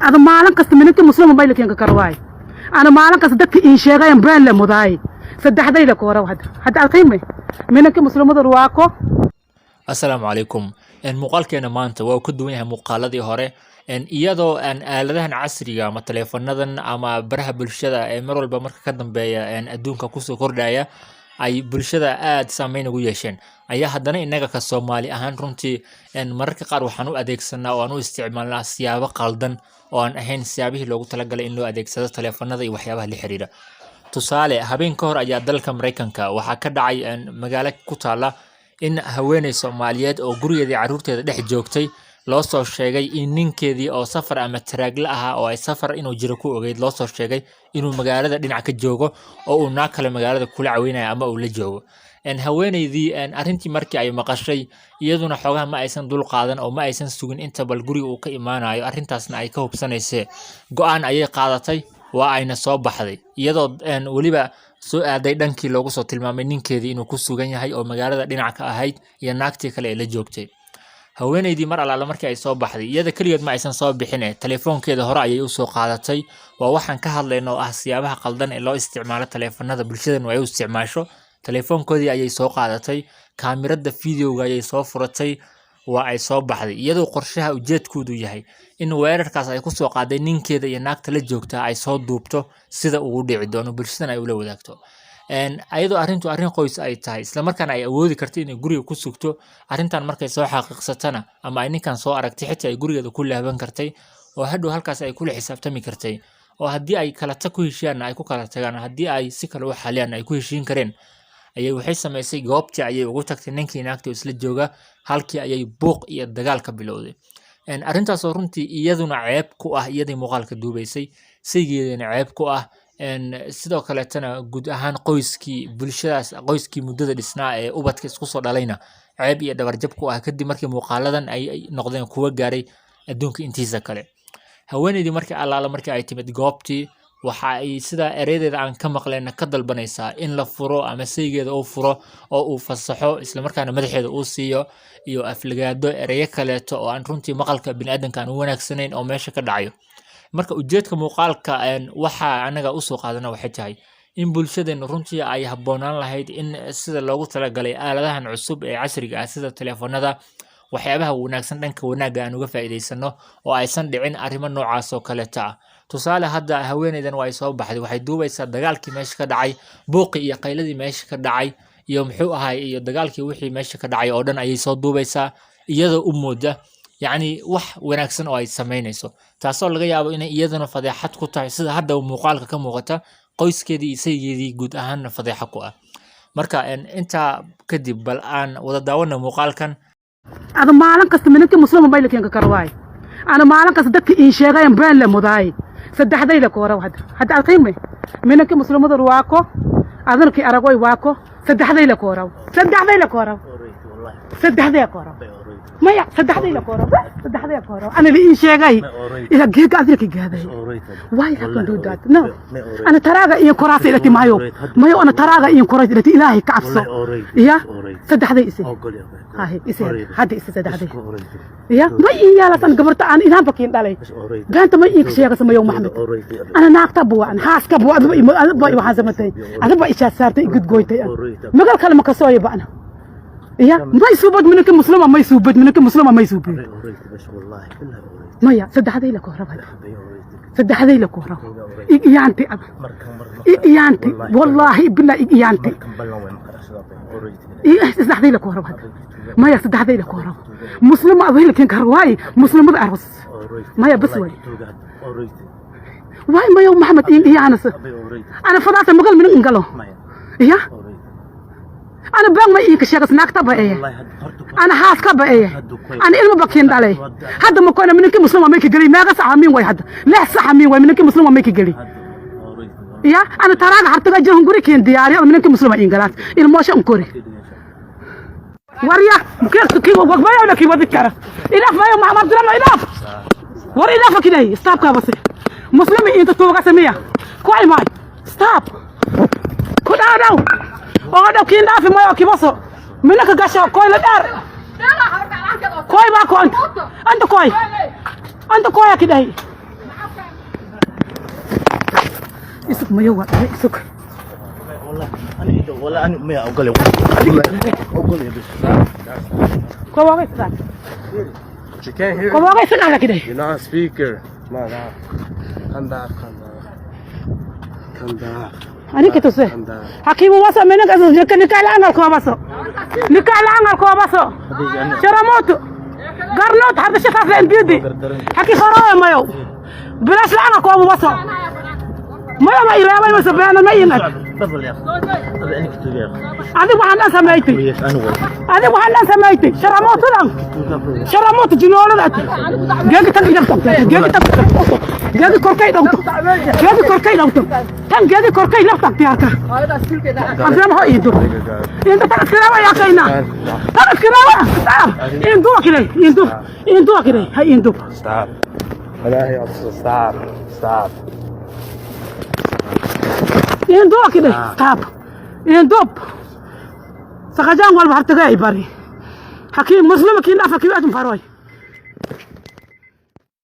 أنا ما أعلم كست منك مسلم بايلك ينك كرواي أنا ما أعلم كست دك إن شيء غير بين لمضاي صدق هذا يلك ورا هذا القيمة منك مسلم درواكو. السلام عليكم. muuqaalkeena maanta waa ku duwan yahay muuqaaladii hore iyadoo aaladahan casriga ama taleefanadan ama baraha bulshada ee mar walba marka ka dambeeya adduunka ku soo kordhaya ay bulshada aad saameyn ugu yeesheen ayaa haddana inaga ka Soomaali ahaan runtii mararka qaar waxaan u adeegsanaa oo aan u isticmaalnaa siyaabo qaldan oo aan ahayn siyaabihii loogu talagalay in loo adeegsado taleefanada iyo waxyaabaha la xiriira. tusaale habeen ka hor ayaa dalka Mareykanka waxaa ka dhacay magaalo ku taala in haweeney Soomaaliyeed oo gurigeedii caruurteeda dhex joogtay loo soo sheegay in ninkeedii oo safar ama taraagla ah oo ay safar inuu jiro ku ogeyd loo soo sheegay inuu magaalada dhinac ka joogo oo uu naag kale magaalada kula caawinayo ama uu la joogo. haweeneydii arrintii markii ay maqashay iyaduna xogaha ma aysan dul qaadan oo ma aysan sugin inta bal guriga uu ka imaanayo arrintaasna ay ka hubsanaysay go'aan ayay qaadatay waa ayna soo baxday iyadoo waliba soo aaday dhankii loogu soo tilmaamay ninkeedii inuu ku sugan yahay oo magaalada dhinac ka ahayd iyo naagtii kale ee la joogtay. haweeneydii mar alaala markii ay soo baxday iyada kaligeed ma aysan soo bixin telefoonkeeda hore ayay u soo qaadatay. waa waxaan ka hadlaynaa oo ah siyaabaha qaldan ee loo isticmaalo taleefanada bulshada ay u isticmaasho. telefoonkoodii ayay soo qaadatay, kaamirada fiidiyowga ayay soo furatay, waa ay soo baxday iyadoo qorshaha ujeedkoodu yahay in weerarkaas ay ku soo qaaday ninkeeda iyo naagta la joogta ay soo duubto sida uu dhici doono bulshada ay ula wadaagto. ayadoo arrin qoys ay tahay isla markaana ay awoodi karto inay guriga ku sugto arrintan markay soo xaqiiqsatana ama ay ninkan soo aragtay xitaa ay gurigeeda ku laaban kartay oo hadhow halkaas ay kula xisaabtami kartay oo haddii ay kala tag ku heshiiyaan ay ku kala tagaan haddii ay si kale u xaliyaan ay ku heshiin kareen ayay waxay samaysay goobtii ayay ugu tagtay ninkii naagta isla jooga halkii ayay buuq iyo dagaal ka bilowday. arrintaas oo runtii iyaduna ceeb ku ah iyadii muuqaalka duubaysay saygeedana ceeb ku ah sidoo kale tana guud ahaan qoyskii bulshadaas qoyskii muddada dhisnaa ee ubadka isku soo dhalayna ceeb iyo dhabar jab ku ah kadib markii muuqaaladan ay noqdeen kuwa gaaray adduunka intiisa kale. haweeneydii markii allaala markii ay timid goobtii waxa ay sida ereyadeeda aan ka maqleen ka dalbanaysaa in la furo ama saygeeda uu furo oo uu fasaxo isla markaana madaxeeda uu siiyo iyo aflagaado ereyo kaleeto oo aan runtii maqalka bini'aadanka aan u wanaagsanayn oo meesha ka dhacayo. marka ujeedka muuqaalka waxa anaga u soo qaadana waxay tahay in bulshadeena runtii ay habboonaan lahayd in sida loogu talagalay aaladahan cusub ee casriga ah sida taleefanada waxyaabaha wanaagsan dhanka wanaagga aan uga faa'iideysano oo aysan dhicin arrimo noocaas oo kale ah. tusaale hadda haweeneydan way soo baxday waxay duubaysaa dagaalkii meesha ka dhacay buuqii iyo qayladii meesha ka dhacay iyo muxuu ahay iyo dagaalkii wixii meesha ka dhacay oo dhan ayay soo duubaysaa iyadoo u mooda يعني wax wanaagsan oo ay sameynayso taasoo laga yaabo inay iyadana fadeexad ku tahay sida hadda muuqaalka ka muuqata qoyskeedii isaygeedii guud ahaan fadeexa ku ah. marka inta kadib bal aan wada daawano muuqaalkan. أنا ما أعلم كست منك مسلم بايلك ينك كرواي أنا ما أعلم كست دك إن شيء غير بين لمضاي صدق هذا يلك ورا هذا القيمة منك مسلم درواكو أذنك أرجوي واكو صدق هذا يلك ورا صدق هذا يلك ورا صدق هذا يلك ورا ما يا صدق هذا يلك ورا صدق هذا يلك ورا أنا اللي إن شيء غير إذا جيك أذنك جهده واي هكذا دودات نو أنا تراجع إن كراسي التي ما يو أنا تراجع إن كراسي التي إلهي كعفصة يا صدق هذا إسي هاي إسي هذا إسي صدق هذا يا ما يا لا تنقبرت أنا إذا بكين علي قانت ما يك شيء قسم يوم محمد أنا ناقة بوا أنا حاس كبوا أنا بوا وحزمتي أنا بوا إيش صارتي قد قويتي ما قال كلمة كسوية بأنا يا ما يسوبت منك مسلمة ما يسوبت منك مسلمة ما يسوبت ما يا صدق هذا لك وهرب هذا صدق هذا لك وهرب إيانتي إيانتي والله بالله إيانتي صدق هذا لك وهرب هذا ما يا صدق هذا لك وهرب مسلمة أبوي لك كهرواي مسلمة أرس ما يا بس واي ما يوم محمد إيانس أنا فضعت مقال من إنقلو يا أنا بان ما إيك شيء ناكتة بأيه أنا حاسكة بأيه أنا إلما بكين دالي هذا ما كنا منك مسلم ما يكجري ما قص عمين واحد لا صح عمين واحد منك مسلم ما يكجري يا أنا تراك حتى جاهم قري كين دياري أنا منك مسلم إنجلات الماشى أنكوري وريا كيف وقبايا ولا كيف وذكر إلاف ما يوم محمد درنا إلاف وري إلاف كده ستاب كابس مسلم أنت توقع سمية كوي ماي ستاب كده أنا أنا كين دافع ما يوكي بصو منك قاشة كوي لدار كوي ما كوي أنت كوي كده isuk ma yowa isuk والله انا ما اقول لك اقول لك ko wa ga you can't hear ko wa ga sana kide you're not a speaker ما لا come back ani kito se hakimu wasa mena ga nikala angal ko baso nikala angal ko baso sharamoto garnot hada shafaf len bidi haki kharawa mayo بلاش لعنك وابو بصر ما يرى ما يسبينا ما ينك تفضل يا اخي تفضل انك تبيع هذه وحنا سميتي هذه وحنا سميتي شرموت لهم شرموت جنون ذات جاك تنجبت جاك كوركاي دوت جاك كوركاي دوت كان جاك كوركاي لفتك يا كا هذا ما هو يدو انت تكلم يا كاينا تكلم يندو كده يندو كده هي يندو لا هي ستوب يندو كده ستوب يندو سكجان والبحر تجاي بري حكيم مسلم كي لا فكيف أجم فروي